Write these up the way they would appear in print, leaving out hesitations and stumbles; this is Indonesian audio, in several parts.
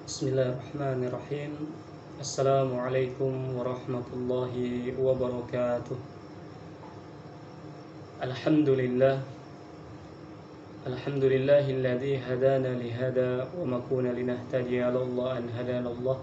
Bismillahirrahmanirrahim. Assalamualaikum warahmatullahi wabarakatuh. Alhamdulillah. Alhamdulillahilladzi hadana lihada wa ma kunna linahtadiya laula an hadana Allah.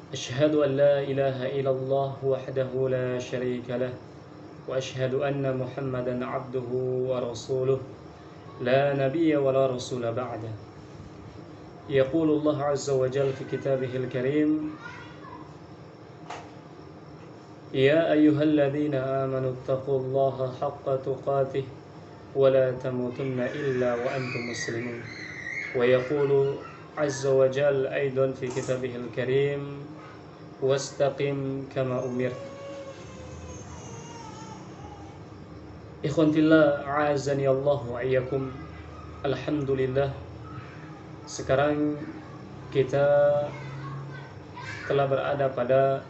Asyhadu an la ilaha illallah wahdahu la syarika lah wa asyhadu anna Muhammadan abduhu wa rasuluh la nabiyya wa la rasula ba'da. يقول الله عز وجل في كتابه الكريم يا أيها الذين آمنوا اتقوا الله حق تقاته ولا تموتن إلا وأنتم مسلمون ويقول عز وجل أيضا في كتابه الكريم واستقم كما أمرت. إخوان في الله أعزني الله وإياكم. Alhamdulillah, sekarang kita telah berada pada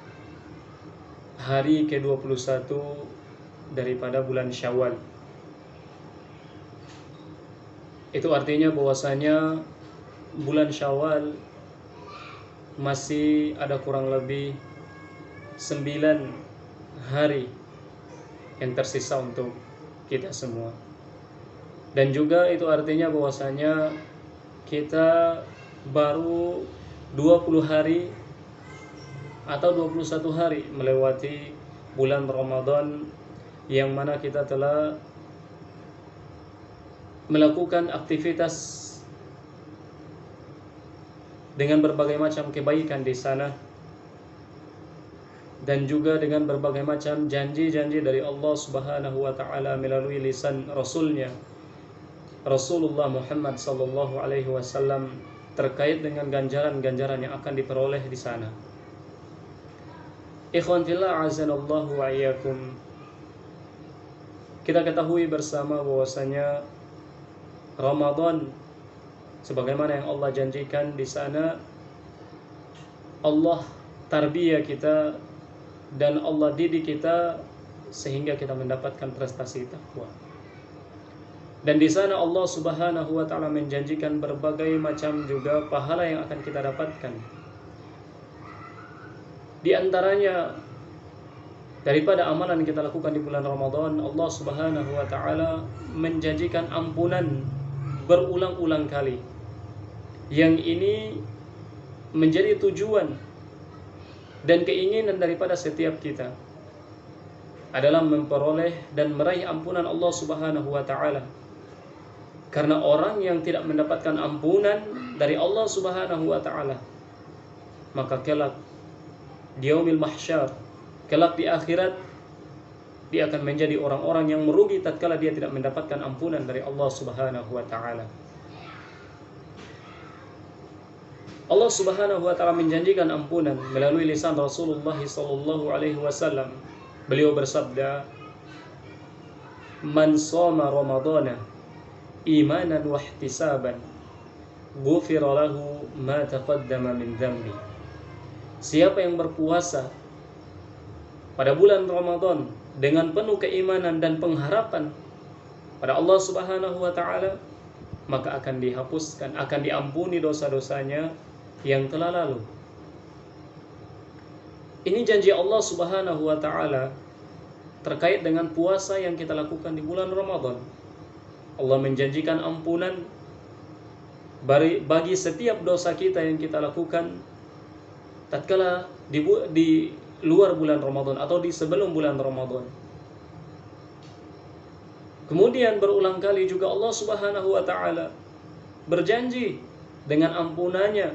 hari ke-21 daripada bulan Syawal. Itu artinya bahwasanya bulan Syawal masih ada kurang lebih 9 hari yang tersisa untuk kita semua. Dan juga itu artinya bahwasanya kita baru 20 hari atau 21 hari melewati bulan Ramadan, yang mana kita telah melakukan aktivitas dengan berbagai macam kebaikan di sana, dan juga dengan berbagai macam janji-janji dari Allah Subhanahu wa taala melalui lisan Rasulnya Rasulullah Muhammad sallallahu alaihi wasallam terkait dengan ganjaran-ganjaran yang akan diperoleh di sana. Ikhwan fillah azanallahu wa iyyakum. Kita ketahui bersama bahwasanya Ramadan sebagaimana yang Allah janjikan di sana, Allah tarbiyah kita dan Allah didik kita sehingga kita mendapatkan prestasi takwa. Dan di sana Allah Subhanahu wa taala menjanjikan berbagai macam juga pahala yang akan kita dapatkan. Di antaranya daripada amalan yang kita lakukan di bulan Ramadan, Allah Subhanahu wa taala menjanjikan ampunan berulang-ulang kali. Yang ini menjadi tujuan dan keinginan daripada setiap kita adalah memperoleh dan meraih ampunan Allah Subhanahu wa taala. Karena orang yang tidak mendapatkan ampunan dari Allah Subhanahu wa taala, maka kelak di yaumil mahsyar, kelak di akhirat, dia akan menjadi orang-orang yang merugi tatkala dia tidak mendapatkan ampunan dari Allah Subhanahu wa taala. Allah Subhanahu wa taala menjanjikan ampunan melalui lisan Rasulullah sallallahu alaihi wasallam. Beliau bersabda, "Man shoma Ramadana imanan wa ihtisaban ghufira lahu ma taqaddama min dhanbi." Siapa yang berpuasa pada bulan Ramadan dengan penuh keimanan dan pengharapan pada Allah Subhanahu wa taala, maka akan dihapuskan, akan diampuni dosa-dosanya yang telah lalu. Ini janji Allah Subhanahu wa taala terkait dengan puasa yang kita lakukan di bulan Ramadan. Allah menjanjikan ampunan bagi setiap dosa kita yang kita lakukan tatkala di luar bulan Ramadan atau di sebelum bulan Ramadan. Kemudian berulang kali juga Allah Subhanahu wa taala berjanji dengan ampunannya,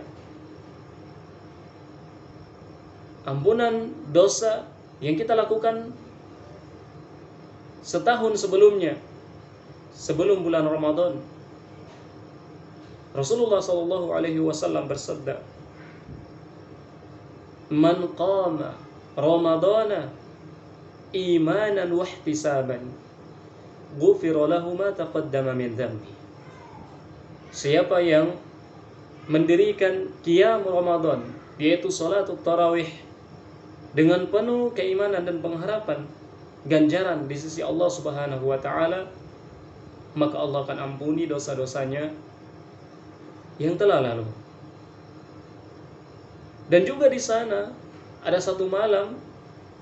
ampunan dosa yang kita lakukan setahun sebelumnya, sebelum bulan Ramadan. Rasulullah sallallahu alaihi wasallam bersabda, "Man qama Ramadana imanan wa ihtisaban, ghufira lahu ma taqaddama min dhanbi." Siapa yang mendirikan qiyam Ramadan, yaitu salatul tarawih, dengan penuh keimanan dan pengharapan ganjaran di sisi Allah Subhanahu wa taala, maka Allah akan ampuni dosa-dosanya yang telah lalu. Dan juga di sana ada satu malam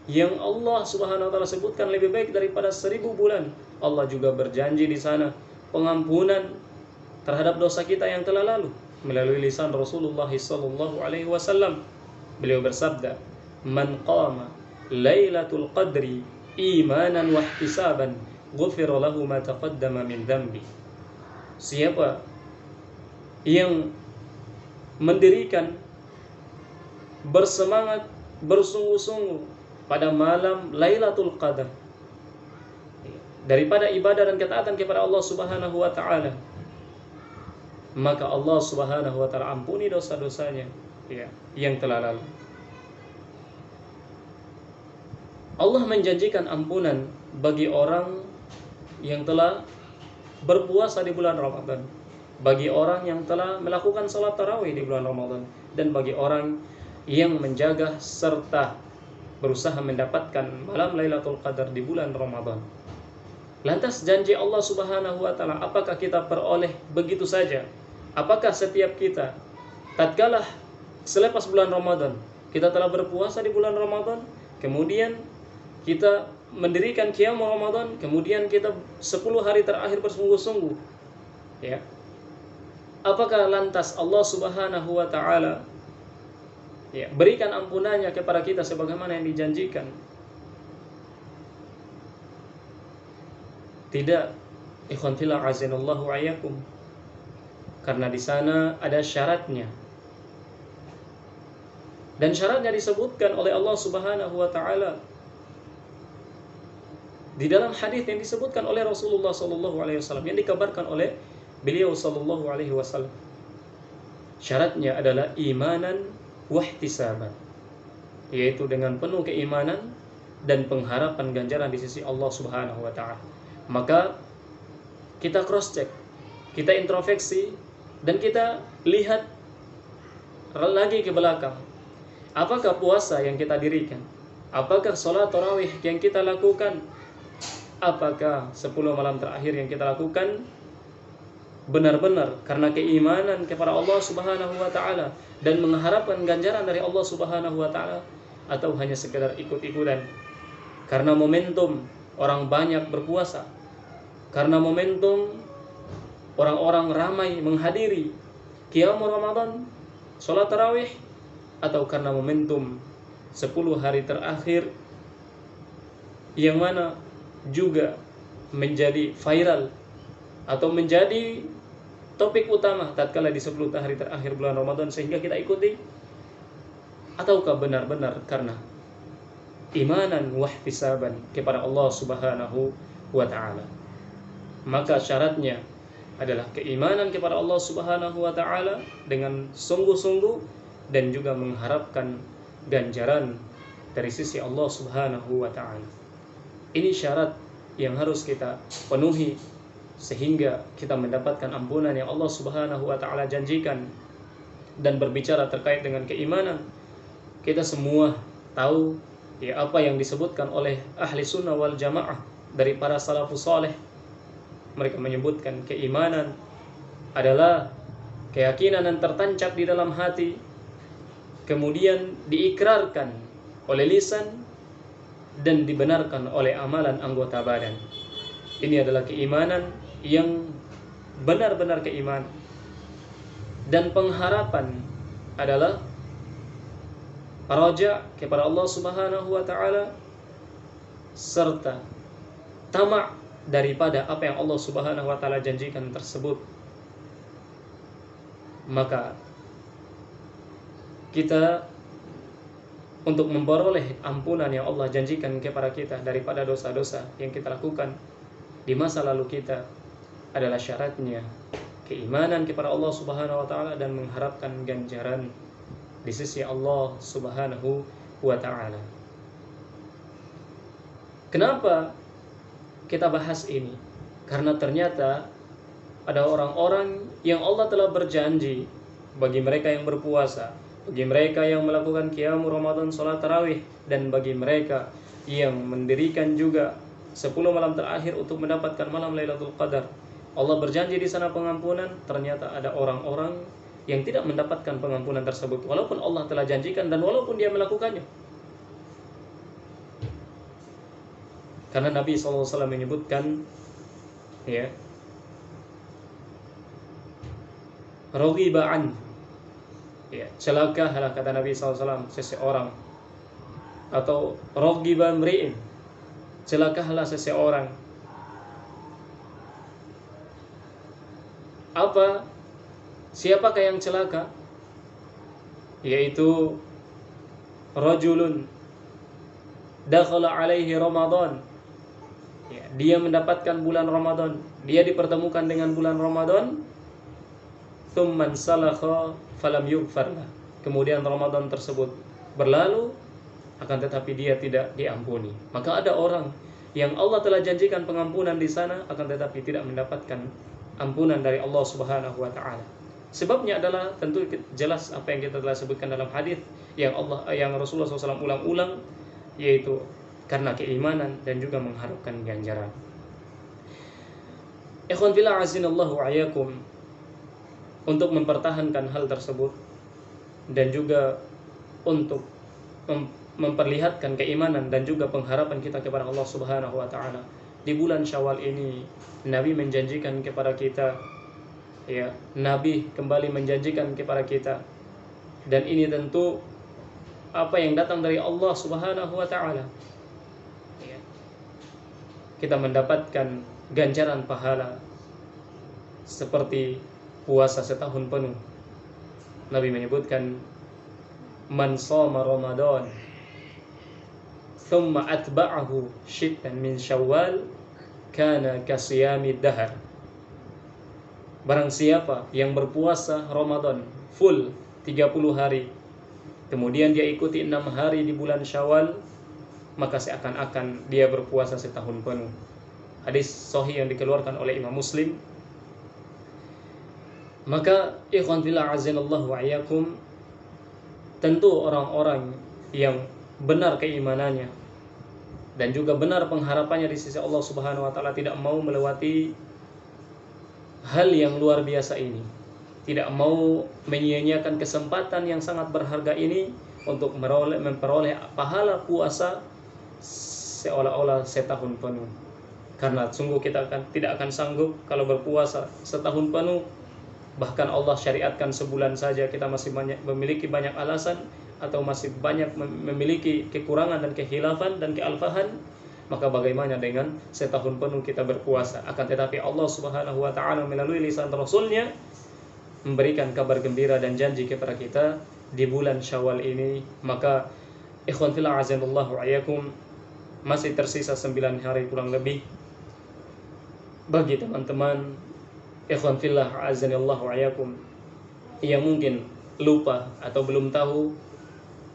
yang Allah Subhanahu wa taala sebutkan lebih baik daripada 1000 bulan. Allah juga berjanji di sana pengampunan terhadap dosa kita yang telah lalu melalui lisan Rasulullah sallallahu alaihi wasallam. Beliau bersabda, "Man qama Lailatul Qadri imanan wa ihtisaban, ghufira lahu ma taqaddama min dhanbi." Siapa yang mendirikan bersemangat bersungguh-sungguh pada malam Lailatul Qadar daripada ibadah dan ketaatan kepada Allah Subhanahu wa taala, maka Allah Subhanahu wa taala ampuni dosa-dosanya yang telah lalu. Allah menjanjikan ampunan bagi orang yang telah berpuasa di bulan Ramadan, bagi orang yang telah melakukan salat tarawih di bulan Ramadan, dan bagi orang yang menjaga serta berusaha mendapatkan malam Lailatul Qadar di bulan Ramadan. Lantas janji Allah Subhanahu wa taala apakah kita peroleh begitu saja? Apakah setiap kita tatkala selepas bulan Ramadan kita telah berpuasa di bulan Ramadan, kemudian kita mendirikan qiyam Ramadan, kemudian kita 10 hari terakhir bersungguh-sungguh, ya, apakah lantas Allah Subhanahu wa taala berikan ampunannya kepada kita sebagaimana yang dijanjikan? Tidak, ikhwan fillah azanallahu ayyakum. Karena di sana ada syaratnya. Dan syaratnya disebutkan oleh Allah Subhanahu wa taala di dalam hadis yang disebutkan oleh Rasulullah sallallahu alaihi wasallam, yang dikabarkan oleh beliau sallallahu alaihi wasallam. Syaratnya adalah imanan wa ihtisaban, yaitu dengan penuh keimanan dan pengharapan ganjaran di sisi Allah Subhanahu wa taala. Maka kita cross check, kita introspeksi, dan kita lihat lagi ke belakang. Apakah puasa yang kita dirikan? Apakah salat tarawih yang kita lakukan? Apakah 10 malam terakhir yang kita lakukan benar-benar karena keimanan kepada Allah Subhanahu wa taala dan mengharapkan ganjaran dari Allah Subhanahu wa taala, atau hanya sekedar ikut-ikutan karena momentum orang banyak berpuasa, karena momentum orang-orang ramai menghadiri qiyam Ramadan, salat tarawih, atau karena momentum 10 hari terakhir yang mana juga menjadi viral atau menjadi topik utama tatkala di 10 hari terakhir bulan Ramadan sehingga kita ikuti, ataukah benar-benar karena imanan wa ihtisaban kepada Allah Subhanahu wa taala? Maka syaratnya adalah keimanan kepada Allah Subhanahu wa taala dengan sungguh-sungguh dan juga mengharapkan ganjaran dari sisi Allah Subhanahu wa taala. Ini syarat yang harus kita penuhi sehingga kita mendapatkan ampunan yang Allah Subhanahu wa taala janjikan. Dan berbicara terkait dengan keimanan, kita semua tahu apa yang disebutkan oleh ahli sunnah wal jamaah dari para salafus saleh. Mereka menyebutkan keimanan adalah keyakinan yang tertancap di dalam hati, kemudian diikrarkan oleh lisan dan dibenarkan oleh amalan anggota badan. Ini adalah keimanan yang benar-benar keimanan. Dan pengharapan adalah raja kepada Allah Subhanahu wa taala serta tamak daripada apa yang Allah Subhanahu wa taala janjikan tersebut. Maka kita untuk memperoleh ampunan yang Allah janjikan kepada kita daripada dosa-dosa yang kita lakukan di masa lalu kita adalah syaratnya keimanan kepada Allah Subhanahu wa taala dan mengharapkan ganjaran di sisi Allah Subhanahu wa taala. Kenapa kita bahas ini? Karena ternyata ada orang-orang yang Allah telah berjanji bagi mereka yang berpuasa, bagi mereka yang melakukan qiyam Ramadan, salat tarawih, dan bagi mereka yang mendirikan juga 10 malam terakhir untuk mendapatkan malam Lailatul Qadar. Allah berjanji di sana pengampunan. Ternyata ada orang-orang yang tidak mendapatkan pengampunan tersebut walaupun Allah telah janjikan dan walaupun dia melakukannya. Karena Nabi SAW menyebutkan, ya, raghiba an, ya, celakalah kata Nabi SAW seseorang, atau raghiba mri'in, celakalah seseorang. Apa? Siapakah yang celaka? Yaitu rajulun dakhala alaihi Ramadan. Ya, dia mendapatkan bulan Ramadan, dia dipertemukan dengan bulan Ramadan, tsumman salakha falam yughfar lah. Kemudian Ramadan tersebut berlalu, akan tetapi dia tidak diampuni. Maka ada orang yang Allah telah janjikan pengampunan di sana, akan tetapi tidak mendapatkan ampunan dari Allah Subhanahu wa taala. Sebabnya adalah tentu jelas apa yang kita telah sebutkan dalam hadis yang Rasulullah SAW ulang-ulang, yaitu karena keimanan dan juga mengharapkan ganjaran. Ikhwan fillah azinallahu ayakum, untuk mempertahankan hal tersebut dan juga untuk memperlihatkan keimanan dan juga pengharapan kita kepada Allah Subhanahu wa taala, di bulan Syawal ini Nabi menjanjikan kepada kita, ya, Nabi kembali menjanjikan kepada kita, dan ini tentu apa yang datang dari Allah Subhanahu wa taala, ya, kita mendapatkan ganjaran pahala seperti puasa setahun penuh. Nabi menyebutkan, man shoma Ramadan thumma atba'ahu shittan min Syawal kana kasiyamid dahar. Barang siapa yang berpuasa Ramadan full 30 hari, kemudian dia ikuti 6 hari di bulan Syawal, maka seakan-akan dia berpuasa setahun penuh. Hadis sahih yang dikeluarkan oleh Imam Muslim. Maka ikhwan fillah azanallahu wa iyyakum, tentu orang-orang yang benar keimanannya dan juga benar pengharapannya di sisi Allah Subhanahu wa taala tidak mau melewati hal yang luar biasa ini, tidak mau menyia-nyiakan kesempatan yang sangat berharga ini untuk memperoleh pahala puasa seolah-olah setahun penuh. Karena sungguh kita tidak akan sanggup kalau berpuasa setahun penuh. Bahkan Allah syariatkan sebulan saja kita masih memiliki banyak alasan atau masih banyak memiliki kekurangan dan kehilafan dan kealfahan, maka bagaimana dengan setahun penuh kita berpuasa? Akan tetapi Allah Subhanahu wa taala melalui lisan Rasulnya memberikan kabar gembira dan janji kepada kita di bulan Syawal ini. Maka ikhwan fillah azanallahu ayyakum, masih tersisa 9 hari kurang lebih bagi teman-teman ikhwan fillah azanallahu ayyakum yang mungkin lupa atau belum tahu,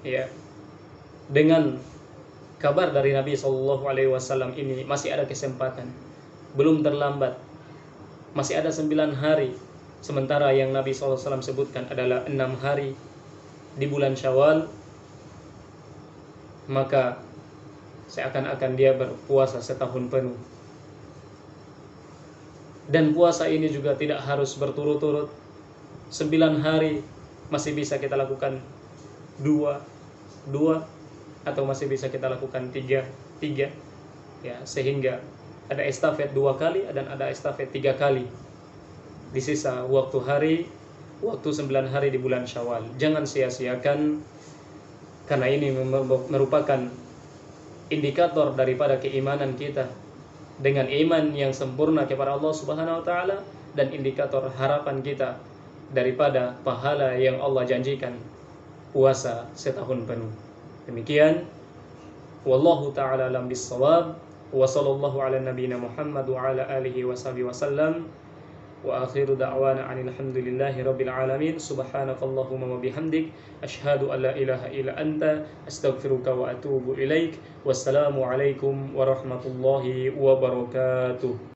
ya, dengan kabar dari Nabi SAW ini masih ada kesempatan, belum terlambat, masih ada 9 hari, sementara yang Nabi SAW sebutkan adalah 6 hari di bulan Syawal, maka seakan-akan dia berpuasa setahun penuh. Dan puasa ini juga tidak harus berturut-turut. 9 hari masih bisa kita lakukan 2 atau masih bisa kita lakukan 3, ya, sehingga ada estafet 2 kali dan ada estafet 3 kali di sisa waktu 9 hari di bulan Syawal. Jangan sia-siakan, karena ini merupakan indikator daripada keimanan kita dengan iman yang sempurna kepada Allah Subhanahu wa taala, dan indikator harapan kita daripada pahala yang Allah janjikan puasa setahun penuh. Demikian, wallahu taala alam bissawab, wa sallallahu ala nabiyyina Muhammad wa ala alihi wa sahbihi wasallam, wa akhiru da'wana alhamdulillahi rabbil alamin. Subhanakallahumma wa bihamdik, asyhadu an la ilaha illa anta, astaghfiruka wa atubu ilaik. Wassalamu alaikum warahmatullahi wabarakatuh.